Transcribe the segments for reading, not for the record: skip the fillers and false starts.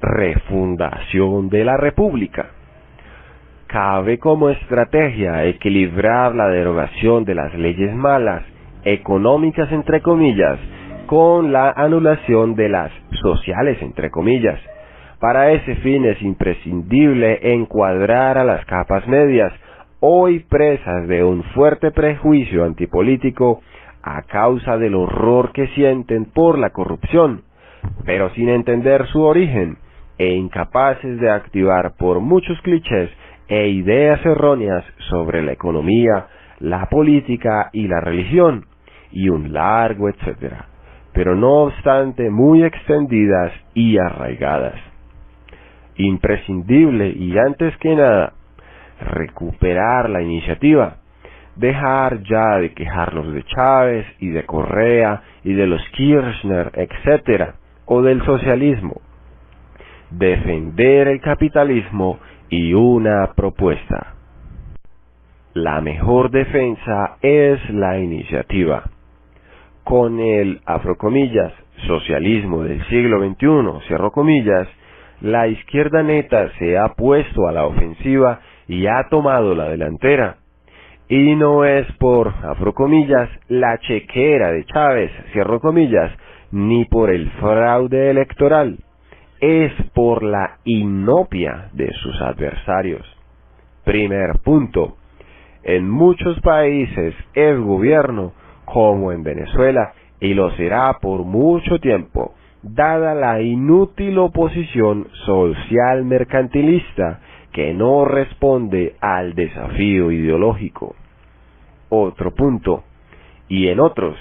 refundación de la República. Cabe como estrategia equilibrar la derogación de las leyes malas, económicas entre comillas, con la anulación de las sociales entre comillas. Para ese fin es imprescindible encuadrar a las capas medias, hoy presas de un fuerte prejuicio antipolítico a causa del horror que sienten por la corrupción, pero sin entender su origen, e incapaces de activar por muchos clichés e ideas erróneas sobre la economía, la política y la religión, y un largo etcétera, pero no obstante muy extendidas y arraigadas. Imprescindible y antes que nada, recuperar la iniciativa, dejar ya de quejarnos de Chávez y de Correa y de los Kirchner, etcétera, o del socialismo. Defender el capitalismo y una propuesta. La mejor defensa es la iniciativa. Con el, abro comillas, socialismo del siglo XXI, cierro comillas, la izquierda neta se ha puesto a la ofensiva y ha tomado la delantera. Y no es por, abro comillas, la chequera de Chávez, cierro comillas, ni por el fraude electoral. Es por la inopia de sus adversarios. Primer punto. En muchos países el gobierno, como en Venezuela, y lo será por mucho tiempo, dada la inútil oposición social mercantilista que no responde al desafío ideológico. Otro punto. Y en otros,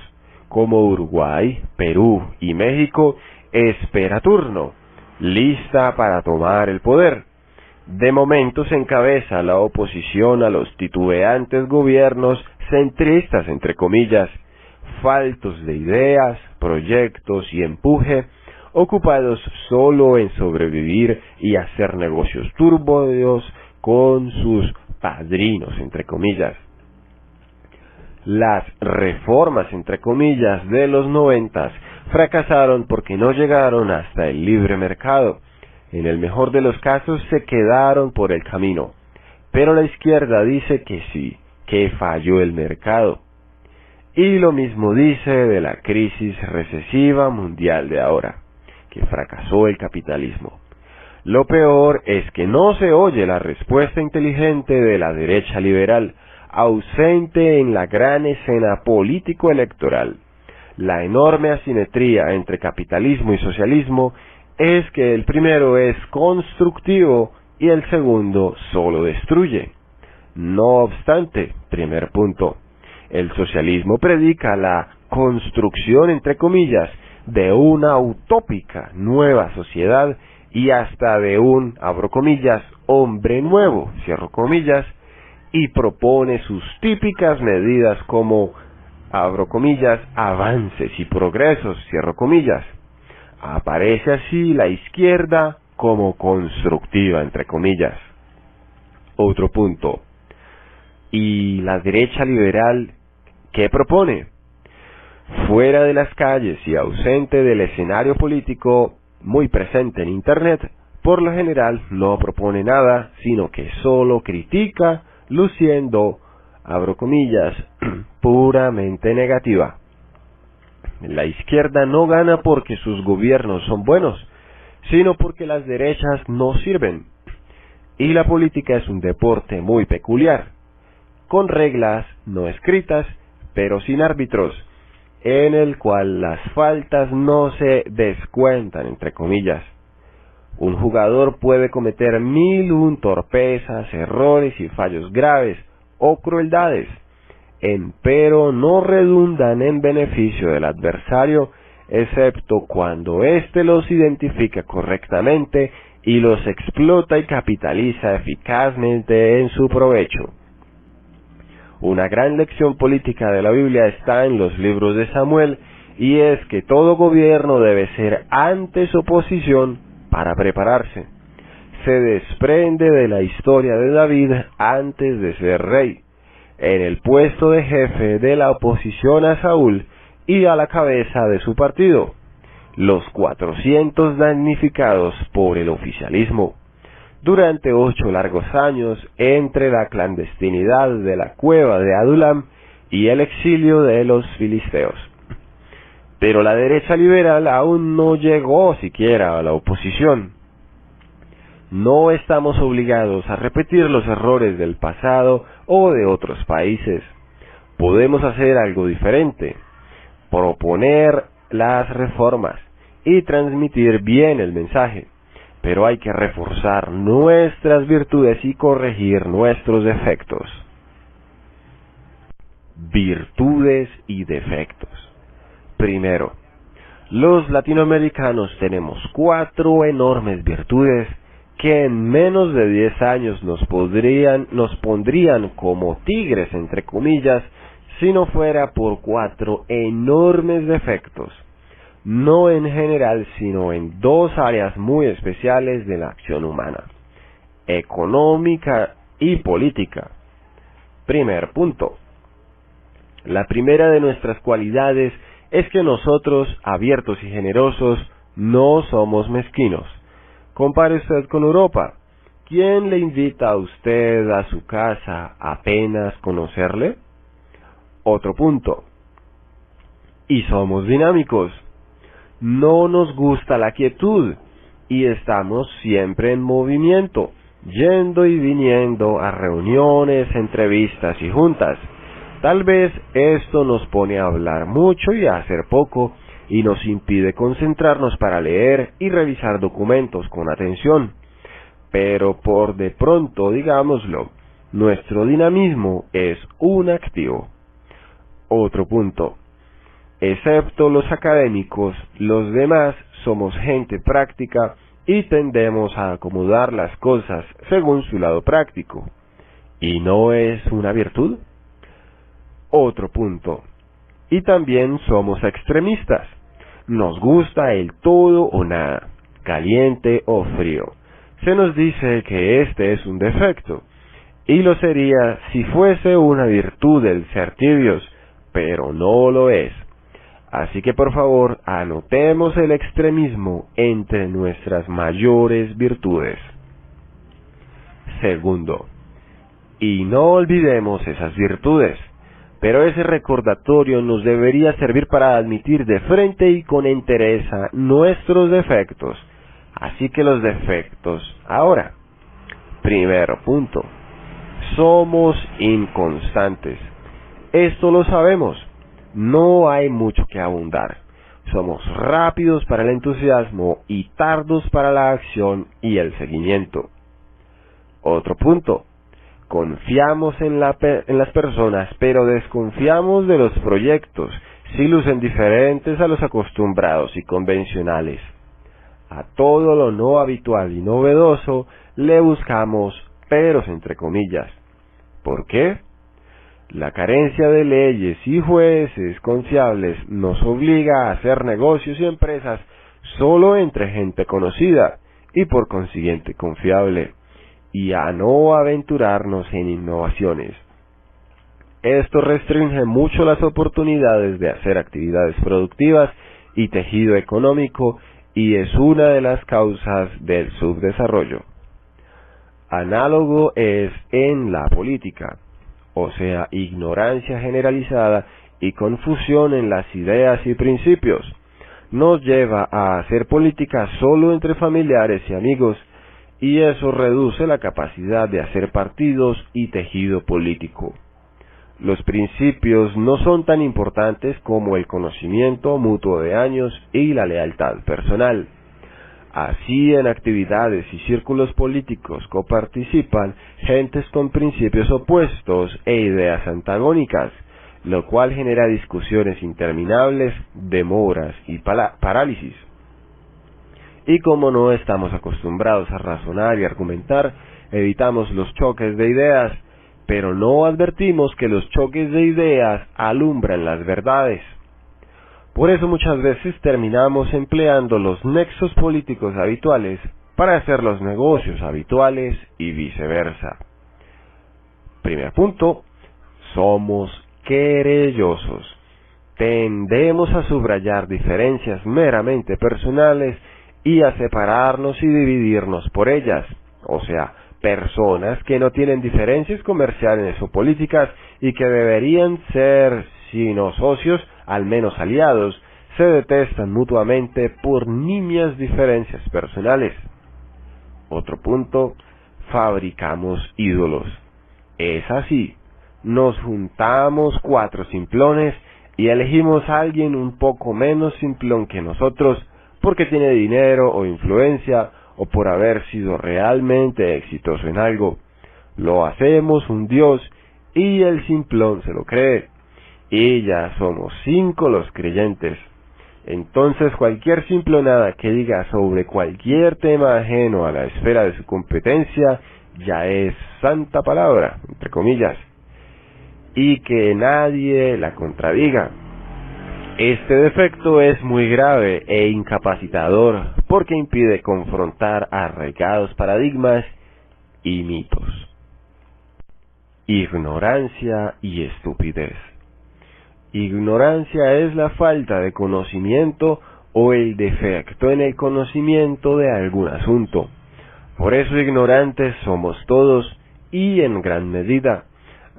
como Uruguay, Perú y México, espera turno, lista para tomar el poder. De momento se encabeza la oposición a los titubeantes gobiernos centristas, entre comillas, faltos de ideas, proyectos y empuje, ocupados solo en sobrevivir y hacer negocios turbios con sus padrinos, entre comillas. Las reformas, entre comillas, de los 90 fracasaron porque no llegaron hasta el libre mercado. En el mejor de los casos se quedaron por el camino. Pero la izquierda dice que sí, que falló el mercado. Y lo mismo dice de la crisis recesiva mundial de ahora, que fracasó el capitalismo. Lo peor es que no se oye la respuesta inteligente de la derecha liberal, ausente en la gran escena político-electoral. La enorme asimetría entre capitalismo y socialismo es que el primero es constructivo y el segundo solo destruye. No obstante, primer punto, el socialismo predica la construcción, entre comillas, de una utópica nueva sociedad y hasta de un, abro comillas, hombre nuevo, cierro comillas, y propone sus típicas medidas como, abro comillas, avances y progresos, cierro comillas. Aparece así la izquierda como constructiva, entre comillas. Otro punto. ¿Y la derecha liberal qué propone? Fuera de las calles y ausente del escenario político, muy presente en Internet, por lo general no propone nada, sino que solo critica, luciendo, abro comillas, puramente negativa. La izquierda no gana porque sus gobiernos son buenos, sino porque las derechas no sirven. Y la política es un deporte muy peculiar, con reglas no escritas, pero sin árbitros, en el cual las faltas no se descuentan, entre comillas. Un jugador puede cometer 1001 torpezas, errores y fallos graves o crueldades, empero no redundan en beneficio del adversario, excepto cuando éste los identifica correctamente y los explota y capitaliza eficazmente en su provecho. Una gran lección política de la Biblia está en los libros de Samuel, y es que todo gobierno debe ser antes oposición para prepararse. Se desprende de la historia de David antes de ser rey, en el puesto de jefe de la oposición a Saúl y a la cabeza de su partido. los 400 damnificados por el oficialismo. Durante 8 largos años, entre la clandestinidad de la cueva de Adulam y el exilio de los filisteos. Pero la derecha liberal aún no llegó siquiera a la oposición. No estamos obligados a repetir los errores del pasado o de otros países. Podemos hacer algo diferente, proponer las reformas y transmitir bien el mensaje, pero hay que reforzar nuestras virtudes y corregir nuestros defectos. Virtudes y defectos. Primero, los latinoamericanos tenemos 4 enormes virtudes que en menos de 10 años nos pondrían como tigres, entre comillas, si no fuera por 4 enormes defectos, no en general, sino en 2 áreas muy especiales de la acción humana, económica y política. Primer punto. La primera de nuestras cualidades es que nosotros, abiertos y generosos, no somos mezquinos. Compare usted con Europa. ¿Quién le invita a usted a su casa apenas conocerle? Otro punto. Y somos dinámicos. No nos gusta la quietud y estamos siempre en movimiento, yendo y viniendo a reuniones, entrevistas y juntas. Tal vez esto nos pone a hablar mucho y a hacer poco, y nos impide concentrarnos para leer y revisar documentos con atención. Pero por de pronto, digámoslo, nuestro dinamismo es un activo. Otro punto. Excepto los académicos, los demás somos gente práctica y tendemos a acomodar las cosas según su lado práctico. ¿Y no es una virtud? Otro punto. Y también somos extremistas. Nos gusta el todo o nada, caliente o frío. Se nos dice que este es un defecto, y lo sería si fuese una virtud el ser tibios, pero no lo es. Así que por favor, anotemos el extremismo entre nuestras mayores virtudes. Segundo, y no olvidemos esas virtudes. Pero ese recordatorio nos debería servir para admitir de frente y con entereza nuestros defectos. Así que los defectos. Ahora, primer punto. Somos inconstantes. Esto lo sabemos. No hay mucho que abundar. Somos rápidos para el entusiasmo y tardos para la acción y el seguimiento. Otro punto. Confiamos en las personas, pero desconfiamos de los proyectos, si lucen diferentes a los acostumbrados y convencionales. A todo lo no habitual y novedoso le buscamos peros entre comillas. ¿Por qué? La carencia de leyes y jueces confiables nos obliga a hacer negocios y empresas solo entre gente conocida y por consiguiente confiable, y a no aventurarnos en innovaciones. Esto restringe mucho las oportunidades de hacer actividades productivas y tejido económico y es una de las causas del subdesarrollo. Análogo es en la política, o sea, ignorancia generalizada y confusión en las ideas y principios. Nos lleva a hacer política solo entre familiares y amigos, y eso reduce la capacidad de hacer partidos y tejido político. Los principios no son tan importantes como el conocimiento mutuo de años y la lealtad personal. Así, en actividades y círculos políticos coparticipan gentes con principios opuestos e ideas antagónicas, lo cual genera discusiones interminables, demoras y parálisis. Y como no estamos acostumbrados a razonar y argumentar, evitamos los choques de ideas, pero no advertimos que los choques de ideas alumbran las verdades. Por eso muchas veces terminamos empleando los nexos políticos habituales para hacer los negocios habituales y viceversa. Primer punto, somos querellosos. tendemos a subrayar diferencias meramente personales y a separarnos y dividirnos por ellas, o sea, personas que no tienen diferencias comerciales o políticas y que deberían ser, si no socios, al menos aliados, se detestan mutuamente por nimias diferencias personales. Otro punto, fabricamos ídolos. Es así, nos juntamos 4 simplones y elegimos a alguien un poco menos simplón que nosotros porque tiene dinero o influencia o por haber sido realmente exitoso en algo. Lo hacemos un dios y el simplón se lo cree. Y ya somos 5 los creyentes. Entonces cualquier simplonada que diga sobre cualquier tema ajeno a la esfera de su competencia ya es santa palabra, entre comillas, y que nadie la contradiga. Este defecto es muy grave e incapacitador porque impide confrontar arraigados paradigmas y mitos. Ignorancia y estupidez. Ignorancia es la falta de conocimiento o el defecto en el conocimiento de algún asunto. Por eso ignorantes somos todos y en gran medida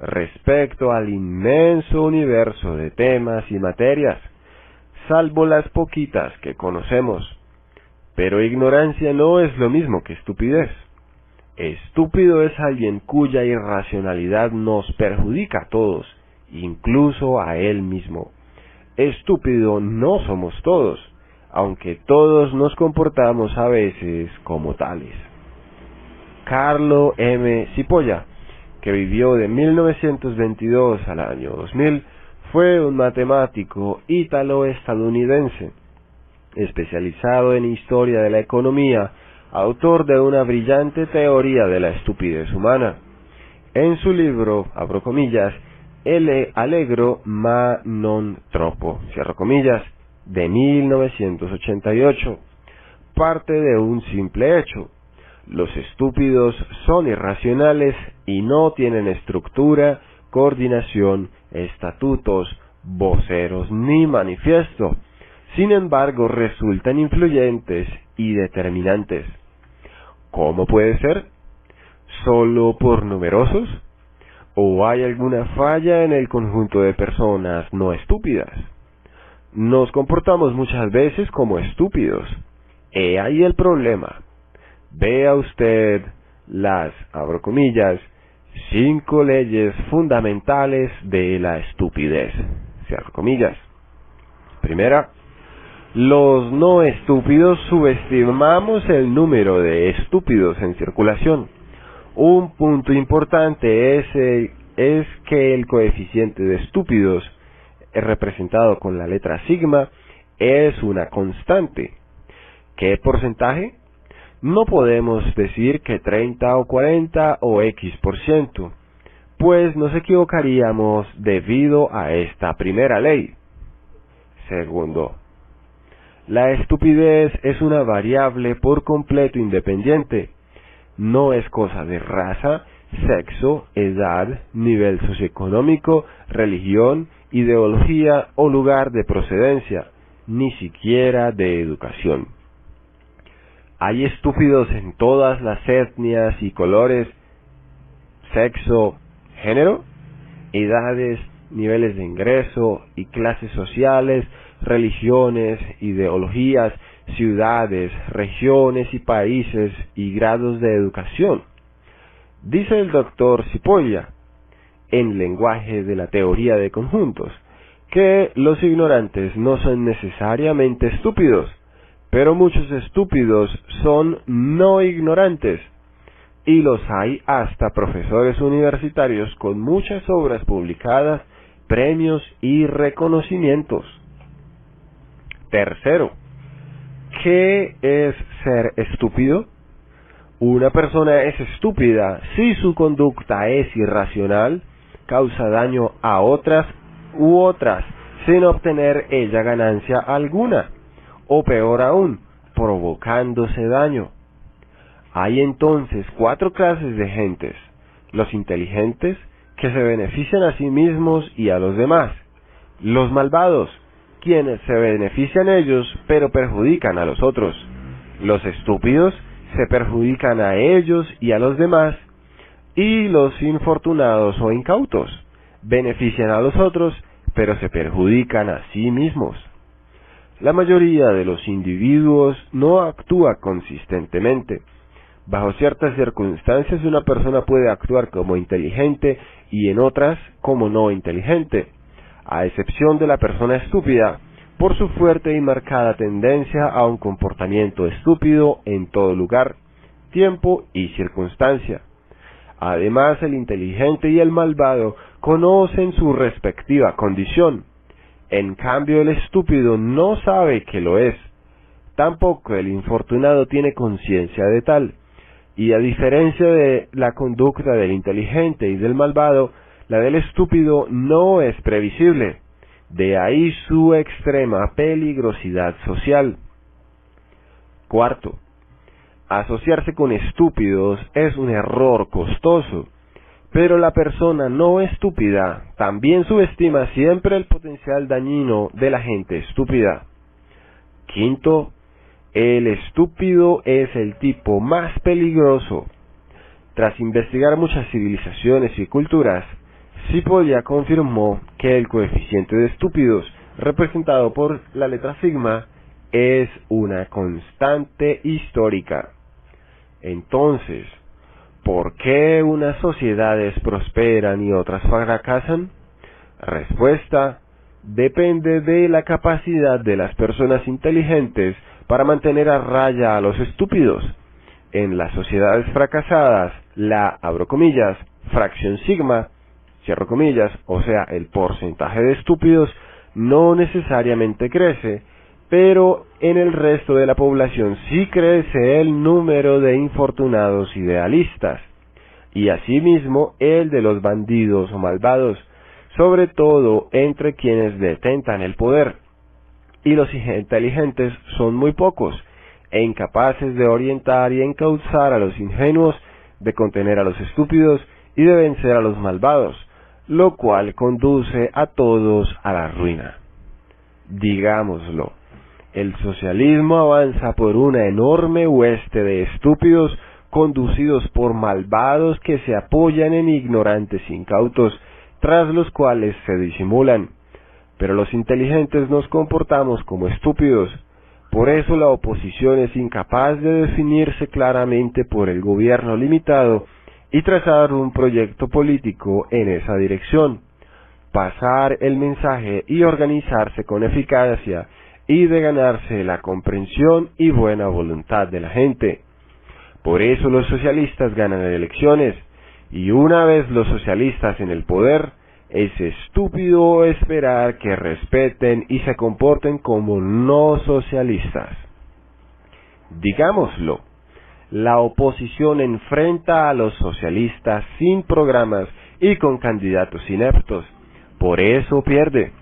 respecto al inmenso universo de temas y materias, salvo las poquitas que conocemos. Pero ignorancia no es lo mismo que estupidez. Estúpido es alguien cuya irracionalidad nos perjudica a todos, incluso a él mismo. Estúpido no somos todos, aunque todos nos comportamos a veces como tales. Carlo M. Cipolla, que vivió de 1922 al año 2000, fue un matemático ítalo-estadounidense, especializado en historia de la economía, autor de una brillante teoría de la estupidez humana. En su libro, abro comillas, El allegro ma non troppo, cierro comillas, de 1988, parte de un simple hecho. Los estúpidos son irracionales y no tienen estructura, coordinación, estatutos, voceros ni manifiesto. Sin embargo, resultan influyentes y determinantes. ¿Cómo puede ser? ¿Solo por numerosos? ¿O hay alguna falla en el conjunto de personas no estúpidas? Nos comportamos muchas veces como estúpidos. He ahí el problema. Vea usted las, abro comillas, 5 leyes fundamentales de la estupidez, cierro comillas. Primera, los no estúpidos subestimamos el número de estúpidos en circulación. Un punto importante es que el coeficiente de estúpidos, representado con la letra sigma, es una constante. ¿Qué porcentaje? No podemos decir que 30 o 40 o X%, pues nos equivocaríamos debido a esta primera ley. Segundo, la estupidez es una variable por completo independiente. No es cosa de raza, sexo, edad, nivel socioeconómico, religión, ideología o lugar de procedencia, ni siquiera de educación. Hay estúpidos en todas las etnias y colores, sexo, género, edades, niveles de ingreso y clases sociales, religiones, ideologías, ciudades, regiones y países y grados de educación. Dice el doctor Cipolla, en lenguaje de la teoría de conjuntos, que los ignorantes no son necesariamente estúpidos, pero muchos estúpidos son no ignorantes, y los hay hasta profesores universitarios con muchas obras publicadas, premios y reconocimientos. Tercero, ¿qué es ser estúpido? Una persona es estúpida si su conducta es irracional, causa daño a otras u otras, sin obtener ella ganancia alguna, o peor aún, provocándose daño. Hay entonces 4 clases de gentes: los inteligentes, que se benefician a sí mismos y a los demás; Los malvados, quienes se benefician ellos pero perjudican a los otros. Los estúpidos se perjudican a ellos y a los demás. Y los infortunados o incautos benefician a los otros pero se perjudican a sí mismos. La mayoría de los individuos no actúa consistentemente. Bajo ciertas circunstancias una persona puede actuar como inteligente y en otras como no inteligente, a excepción de la persona estúpida, por su fuerte y marcada tendencia a un comportamiento estúpido en todo lugar, tiempo y circunstancia. Además, el inteligente y el malvado conocen su respectiva condición. En cambio, el estúpido no sabe que lo es. Tampoco el infortunado tiene conciencia de tal. Y a diferencia de la conducta del inteligente y del malvado, la del estúpido no es previsible. De ahí su extrema peligrosidad social. Cuarto, asociarse con estúpidos es un error costoso, pero la persona no estúpida también subestima siempre el potencial dañino de la gente estúpida. Quinto, el estúpido es el tipo más peligroso. Tras investigar muchas civilizaciones y culturas, Cipolla confirmó que el coeficiente de estúpidos, representado por la letra sigma, es una constante histórica. Entonces, ¿por qué unas sociedades prosperan y otras fracasan? Respuesta: depende de la capacidad de las personas inteligentes para mantener a raya a los estúpidos. En las sociedades fracasadas, la, abro comillas, fracción sigma, cierro comillas, o sea, el porcentaje de estúpidos, no necesariamente crece, pero en el resto de la población sí crece el número de infortunados idealistas, y asimismo el de los bandidos o malvados, sobre todo entre quienes detentan el poder. Y los inteligentes son muy pocos, e incapaces de orientar y encauzar a los ingenuos, de contener a los estúpidos y de vencer a los malvados, lo cual conduce a todos a la ruina. Digámoslo, el socialismo avanza por una enorme hueste de estúpidos conducidos por malvados que se apoyan en ignorantes incautos, tras los cuales se disimulan. Pero los inteligentes nos comportamos como estúpidos. Por eso la oposición es incapaz de definirse claramente por el gobierno limitado y trazar un proyecto político en esa dirección, pasar el mensaje y organizarse con eficacia y de ganarse la comprensión y buena voluntad de la gente. Por eso los socialistas ganan elecciones, y una vez los socialistas en el poder, es estúpido esperar que respeten y se comporten como no socialistas. Digámoslo, la oposición enfrenta a los socialistas sin programas y con candidatos ineptos, por eso pierde.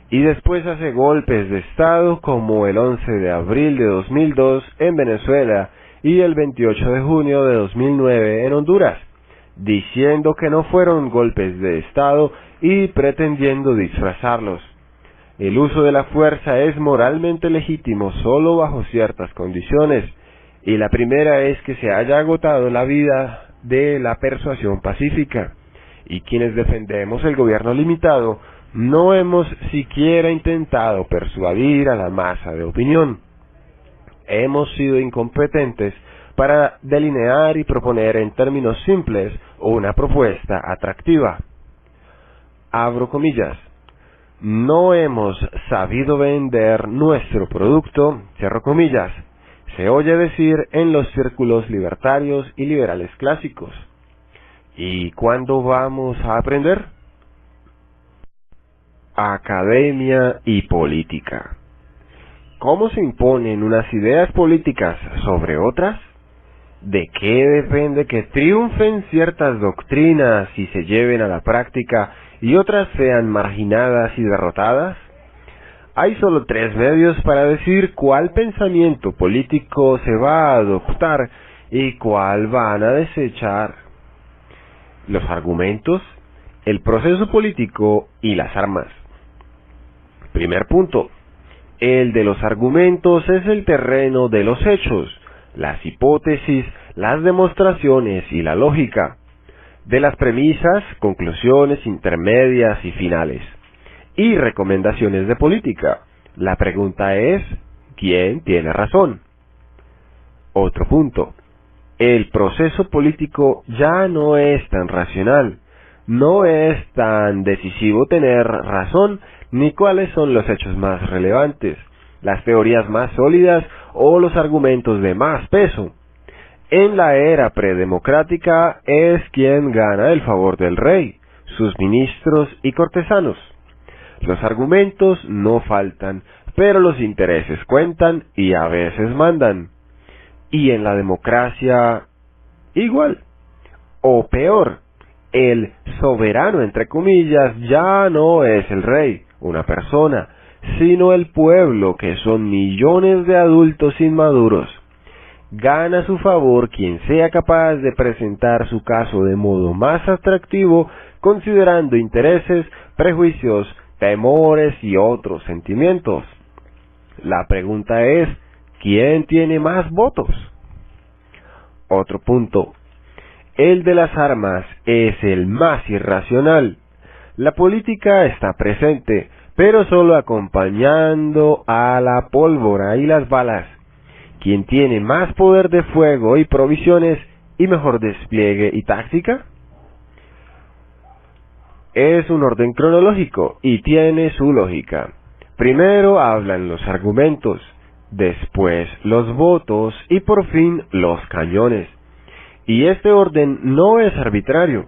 Y después hace golpes de Estado como el 11 de abril de 2002 en Venezuela y el 28 de junio de 2009 en Honduras, diciendo que no fueron golpes de Estado y pretendiendo disfrazarlos. El uso de la fuerza es moralmente legítimo solo bajo ciertas condiciones, y la primera es que se haya agotado la vida de la persuasión pacífica, y quienes defendemos el gobierno limitado no hemos siquiera intentado persuadir a la masa de opinión. Hemos sido incompetentes para delinear y proponer en términos simples una propuesta atractiva. Abro comillas, no hemos sabido vender nuestro producto, cierro comillas, se oye decir en los círculos libertarios y liberales clásicos. ¿Y cuándo vamos a aprender? Academia y política. ¿Cómo se imponen unas ideas políticas sobre otras? ¿De qué depende que triunfen ciertas doctrinas y se lleven a la práctica y otras sean marginadas y derrotadas? Hay solo 3 medios para decir cuál pensamiento político se va a adoptar y cuál van a desechar: los argumentos, el proceso político y las armas. Primer punto. El de los argumentos es el terreno de los hechos, las hipótesis, las demostraciones y la lógica. De las premisas, conclusiones intermedias y finales. Y recomendaciones de política. La pregunta es, ¿quién tiene razón? Otro punto. El proceso político ya no es tan racional. No es tan decisivo tener razón ni cuáles son los hechos más relevantes, las teorías más sólidas o los argumentos de más peso. En la era predemocrática es quien gana el favor del rey, sus ministros y cortesanos. Los argumentos no faltan, pero los intereses cuentan y a veces mandan. Y en la democracia, igual. O peor, el soberano, entre comillas, ya no es el rey, una persona, sino el pueblo, que son millones de adultos inmaduros. Gana a su favor quien sea capaz de presentar su caso de modo más atractivo, considerando intereses, prejuicios, temores y otros sentimientos. La pregunta es, ¿quién tiene más votos? Otro punto. El de las armas es el más irracional. La política está presente, pero solo acompañando a la pólvora y las balas. ¿Quién tiene más poder de fuego y provisiones y mejor despliegue y táctica? Es un orden cronológico y tiene su lógica. Primero hablan los argumentos, después los votos y por fin los cañones. Y este orden no es arbitrario,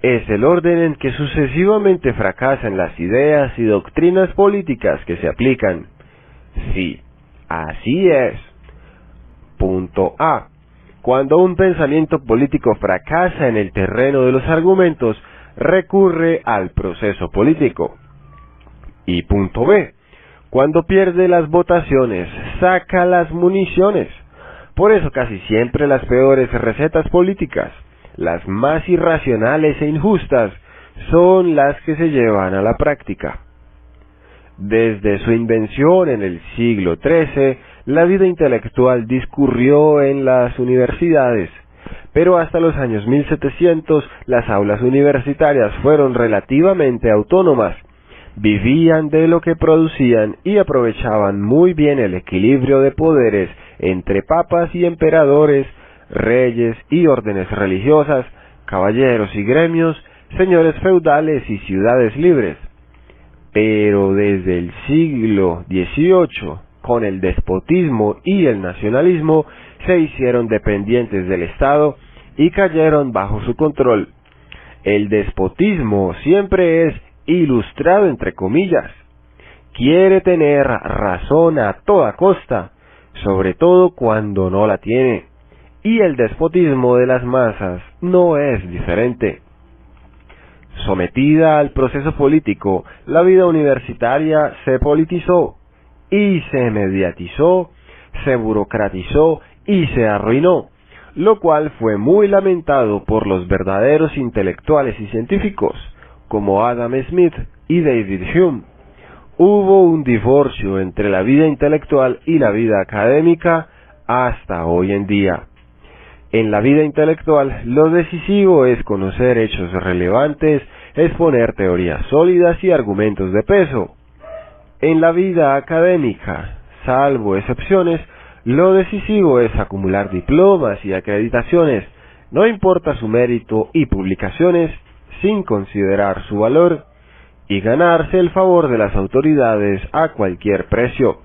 es el orden en que sucesivamente fracasan las ideas y doctrinas políticas que se aplican. Sí, así es. Punto A. Cuando un pensamiento político fracasa en el terreno de los argumentos, recurre al proceso político. Y punto B. Cuando pierde las votaciones, saca las municiones. Por eso casi siempre las peores recetas políticas, las más irracionales e injustas, son las que se llevan a la práctica. Desde su invención en el siglo XIII, la vida intelectual discurrió en las universidades, pero hasta los años 1700 las aulas universitarias fueron relativamente autónomas, vivían de lo que producían y aprovechaban muy bien el equilibrio de poderes entre papas y emperadores, reyes y órdenes religiosas, caballeros y gremios, señores feudales y ciudades libres. Pero desde el siglo XVIII, con el despotismo y el nacionalismo, se hicieron dependientes del Estado y cayeron bajo su control. El despotismo siempre es ilustrado entre comillas. Quiere tener razón a toda costa, sobre todo cuando no la tiene. Y el despotismo de las masas no es diferente. Sometida al proceso político, la vida universitaria se politizó y se mediatizó, se burocratizó y se arruinó, lo cual fue muy lamentado por los verdaderos intelectuales y científicos, como Adam Smith y David Hume. Hubo un divorcio entre la vida intelectual y la vida académica hasta hoy en día. En la vida intelectual, lo decisivo es conocer hechos relevantes, exponer teorías sólidas y argumentos de peso. En la vida académica, salvo excepciones, lo decisivo es acumular diplomas y acreditaciones, no importa su mérito y publicaciones, sin considerar su valor, y ganarse el favor de las autoridades a cualquier precio,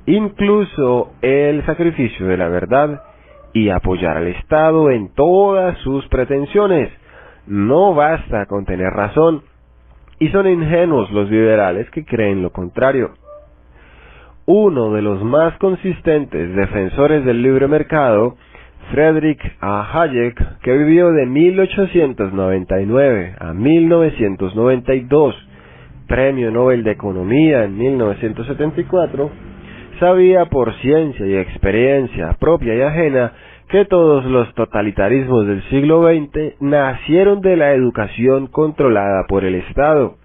incluso el sacrificio de la verdad, y apoyar al Estado en todas sus pretensiones. No basta con tener razón, y son ingenuos los liberales que creen lo contrario. Uno de los más consistentes defensores del libre mercado, Friedrich A. Hayek, que vivió de 1899 a 1992, Premio Nobel de Economía en 1974, sabía por ciencia y experiencia propia y ajena que todos los totalitarismos del siglo XX nacieron de la educación controlada por el Estado.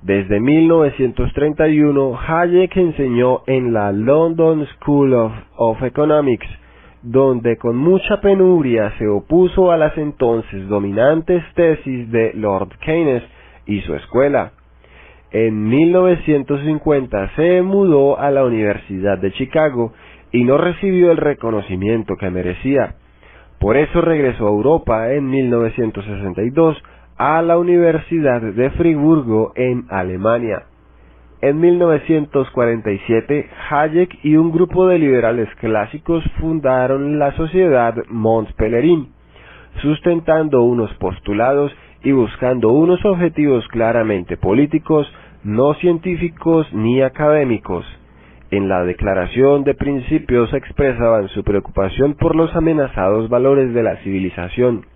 Desde 1931, Hayek enseñó en la London School of Economics, donde con mucha penuria se opuso a las entonces dominantes tesis de Lord Keynes y su escuela. En 1950 se mudó a la Universidad de Chicago y no recibió el reconocimiento que merecía. Por eso regresó a Europa en 1962 a la Universidad de Friburgo en Alemania. En 1947, Hayek y un grupo de liberales clásicos fundaron la Sociedad Mont Pelerin, sustentando unos postulados y buscando unos objetivos claramente políticos, no científicos ni académicos. En la Declaración de Principios expresaban su preocupación por los amenazados valores de la civilización.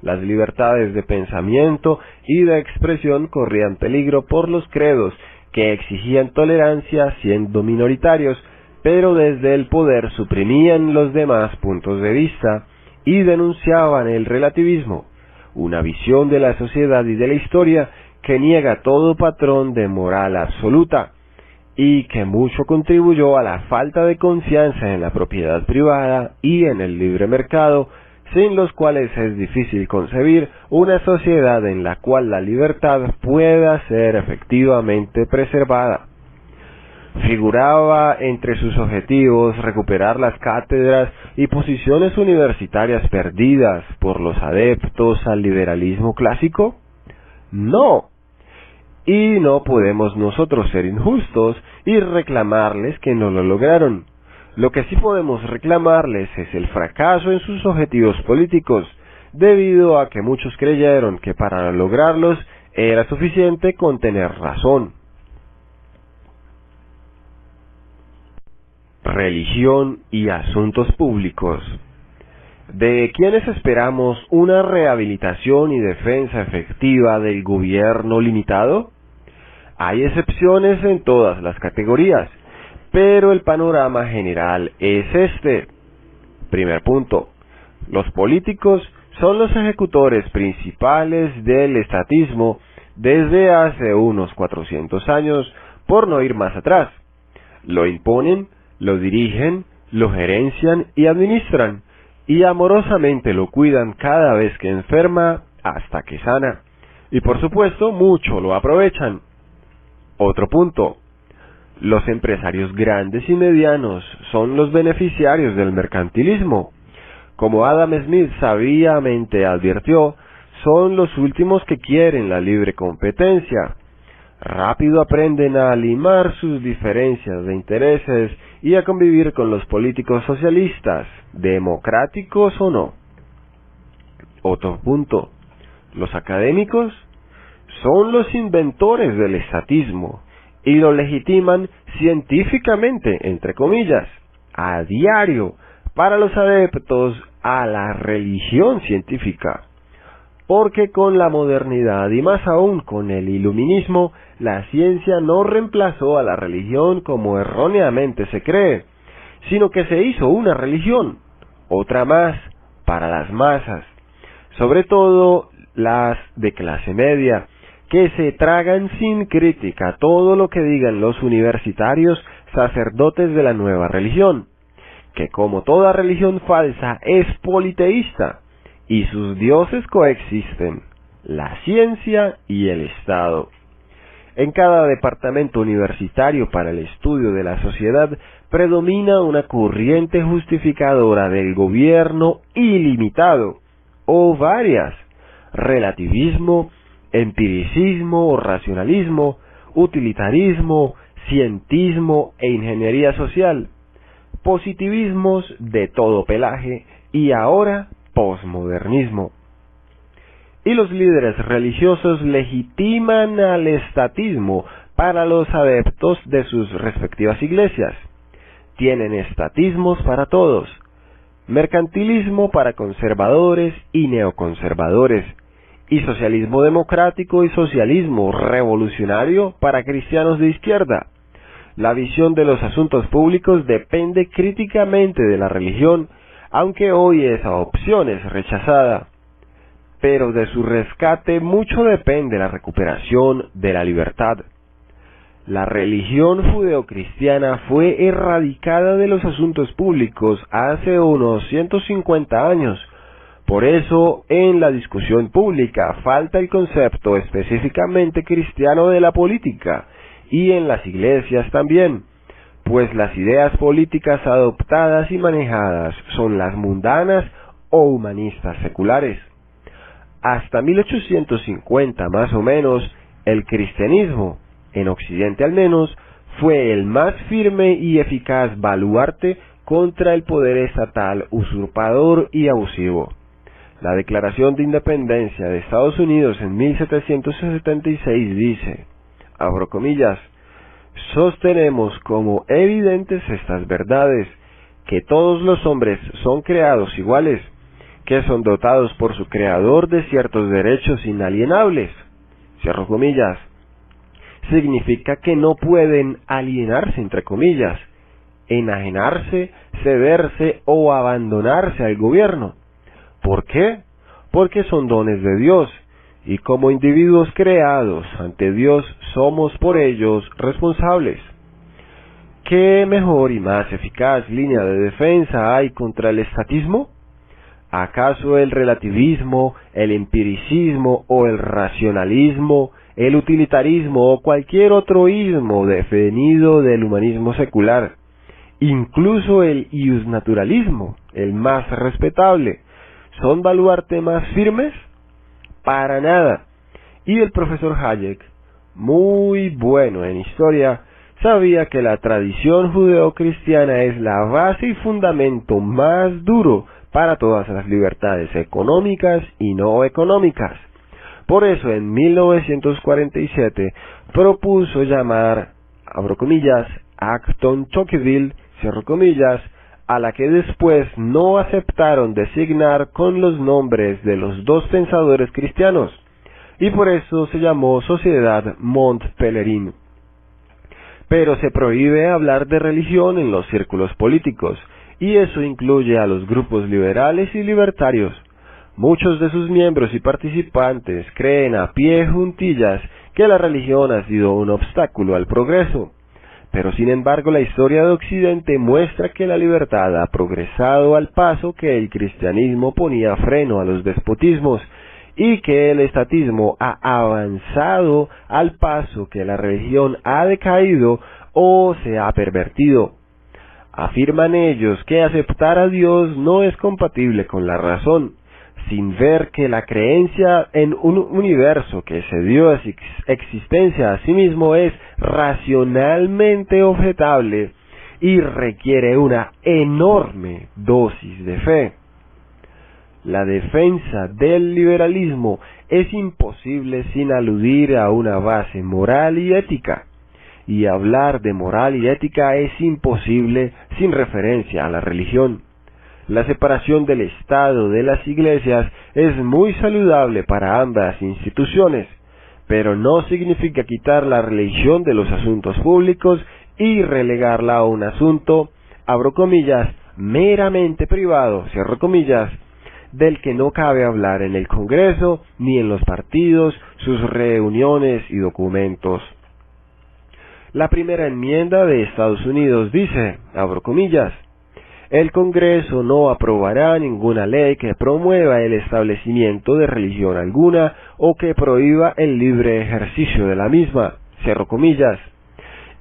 Las libertades de pensamiento y de expresión corrían peligro por los credos que exigían tolerancia siendo minoritarios, pero desde el poder suprimían los demás puntos de vista y denunciaban el relativismo, una visión de la sociedad y de la historia que niega todo patrón de moral absoluta y que mucho contribuyó a la falta de confianza en la propiedad privada y en el libre mercado, sin los cuales es difícil concebir una sociedad en la cual la libertad pueda ser efectivamente preservada. Figuraba entre sus objetivos recuperar las cátedras y posiciones universitarias perdidas por los adeptos al liberalismo clásico. No. Y no podemos nosotros ser injustos y reclamarles que no lo lograron. Lo que sí podemos reclamarles es el fracaso en sus objetivos políticos, debido a que muchos creyeron que para lograrlos era suficiente con tener razón. Religión y asuntos públicos. ¿De quiénes esperamos una rehabilitación y defensa efectiva del gobierno limitado? Hay excepciones en todas las categorías, pero el panorama general es este. Primer punto. Los políticos son los ejecutores principales del estatismo desde hace unos 400 años, por no ir más atrás. Lo imponen, lo dirigen, lo gerencian y administran, y amorosamente lo cuidan cada vez que enferma hasta que sana. Y por supuesto, mucho lo aprovechan. Otro punto. Los empresarios grandes y medianos son los beneficiarios del mercantilismo. Como Adam Smith sabiamente advirtió, son los últimos que quieren la libre competencia. Rápido aprenden a limar sus diferencias de intereses y a convivir con los políticos socialistas, democráticos o no. Otro punto. Los académicos son los inventores del estatismo y lo legitiman científicamente, entre comillas, a diario, para los adeptos a la religión científica. Porque con la modernidad y más aún con el iluminismo, la ciencia no reemplazó a la religión como erróneamente se cree, sino que se hizo una religión, otra más, para las masas, sobre todo las de clase media, que se tragan sin crítica todo lo que digan los universitarios sacerdotes de la nueva religión, que como toda religión falsa es politeísta, y sus dioses coexisten, la ciencia y el Estado. En cada departamento universitario para el estudio de la sociedad predomina una corriente justificadora del gobierno ilimitado, o varias: relativismo, empiricismo o racionalismo, utilitarismo, cientismo e ingeniería social, positivismos de todo pelaje y ahora posmodernismo. Y los líderes religiosos legitiman al estatismo para los adeptos de sus respectivas iglesias. Tienen estatismos para todos: mercantilismo para conservadores y neoconservadores, y socialismo democrático y socialismo revolucionario para cristianos de izquierda. La visión de los asuntos públicos depende críticamente de la religión, aunque hoy esa opción es rechazada. pero de su rescate mucho depende la recuperación de la libertad. La religión judeocristiana fue erradicada de los asuntos públicos hace unos 150 años. Por eso, en la discusión pública falta el concepto específicamente cristiano de la política, y en las iglesias también, pues las ideas políticas adoptadas y manejadas son las mundanas o humanistas seculares. Hasta 1850 más o menos, el cristianismo, en Occidente al menos, fue el más firme y eficaz baluarte contra el poder estatal usurpador y abusivo. La Declaración de Independencia de Estados Unidos en 1776 dice, abro comillas, sostenemos como evidentes estas verdades, que todos los hombres son creados iguales, que son dotados por su Creador de ciertos derechos inalienables, cierro comillas, significa que no pueden alienarse, entre comillas, enajenarse, cederse o abandonarse al gobierno. ¿Por qué? Porque son dones de Dios, y como individuos creados ante Dios somos por ellos responsables. ¿Qué mejor y más eficaz línea de defensa hay contra el estatismo? ¿Acaso el relativismo, el empiricismo o el racionalismo, el utilitarismo o cualquier otro ismo devenido del humanismo secular? Incluso el iusnaturalismo, el más respetable, ¿son baluarte más firmes? Para nada. Y el profesor Hayek, muy bueno en historia, sabía que la tradición judeocristiana es la base y fundamento más duro para todas las libertades económicas y no económicas. Por eso en 1947 propuso llamar, abro comillas, Acton Tocqueville, cierro comillas, a la que después no aceptaron designar con los nombres de los dos pensadores cristianos, y por eso se llamó Sociedad Mont Pelerin. Pero se prohíbe hablar de religión en los círculos políticos, y eso incluye a los grupos liberales y libertarios. Muchos de sus miembros y participantes creen a pie juntillas que la religión ha sido un obstáculo al progreso. Pero sin embargo la historia de Occidente muestra que la libertad ha progresado al paso que el cristianismo ponía freno a los despotismos, y que el estatismo ha avanzado al paso que la religión ha decaído o se ha pervertido. Afirman ellos que aceptar a Dios no es compatible con la razón, sin ver que la creencia en un universo que se dio existencia a sí mismo es racionalmente objetable y requiere una enorme dosis de fe. La defensa del liberalismo es imposible sin aludir a una base moral y ética, y hablar de moral y ética es imposible sin referencia a la religión. La separación del Estado de las iglesias es muy saludable para ambas instituciones, pero no significa quitar la religión de los asuntos públicos y relegarla a un asunto, abro comillas, meramente privado, cierro comillas, del que no cabe hablar en el Congreso ni en los partidos, sus reuniones y documentos. La primera enmienda de Estados Unidos dice, abro comillas, el Congreso no aprobará ninguna ley que promueva el establecimiento de religión alguna o que prohíba el libre ejercicio de la misma, cierro comillas.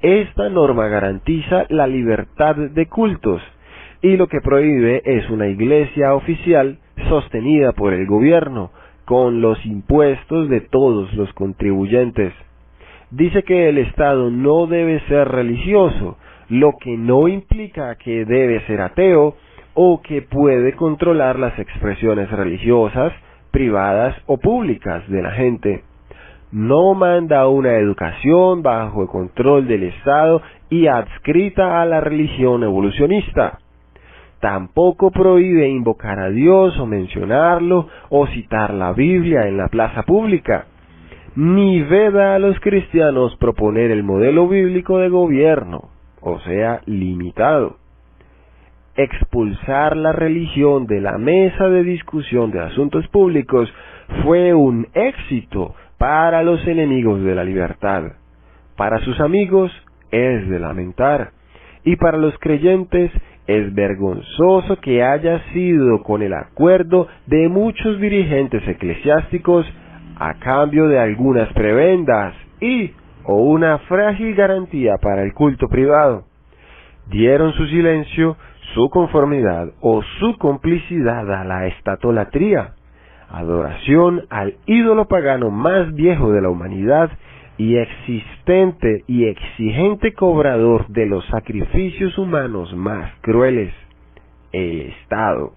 Esta norma garantiza la libertad de cultos, y lo que prohíbe es una iglesia oficial sostenida por el gobierno, con los impuestos de todos los contribuyentes. Dice que el Estado no debe ser religioso, lo que no implica que debe ser ateo o que puede controlar las expresiones religiosas, privadas o públicas de la gente. No manda una educación bajo el control del Estado y adscrita a la religión evolucionista. Tampoco prohíbe invocar a Dios o mencionarlo o citar la Biblia en la plaza pública, ni veda a los cristianos proponer el modelo bíblico de gobierno, o sea, limitado. expulsar la religión de la mesa de discusión de asuntos públicos fue un éxito para los enemigos de la libertad. Para sus amigos es de lamentar, y para los creyentes es vergonzoso que haya sido con el acuerdo de muchos dirigentes eclesiásticos a cambio de algunas prebendas o una frágil garantía para el culto privado. Dieron su silencio, su conformidad o su complicidad a la estatolatría, adoración al ídolo pagano más viejo de la humanidad y existente y exigente cobrador de los sacrificios humanos más crueles, el Estado.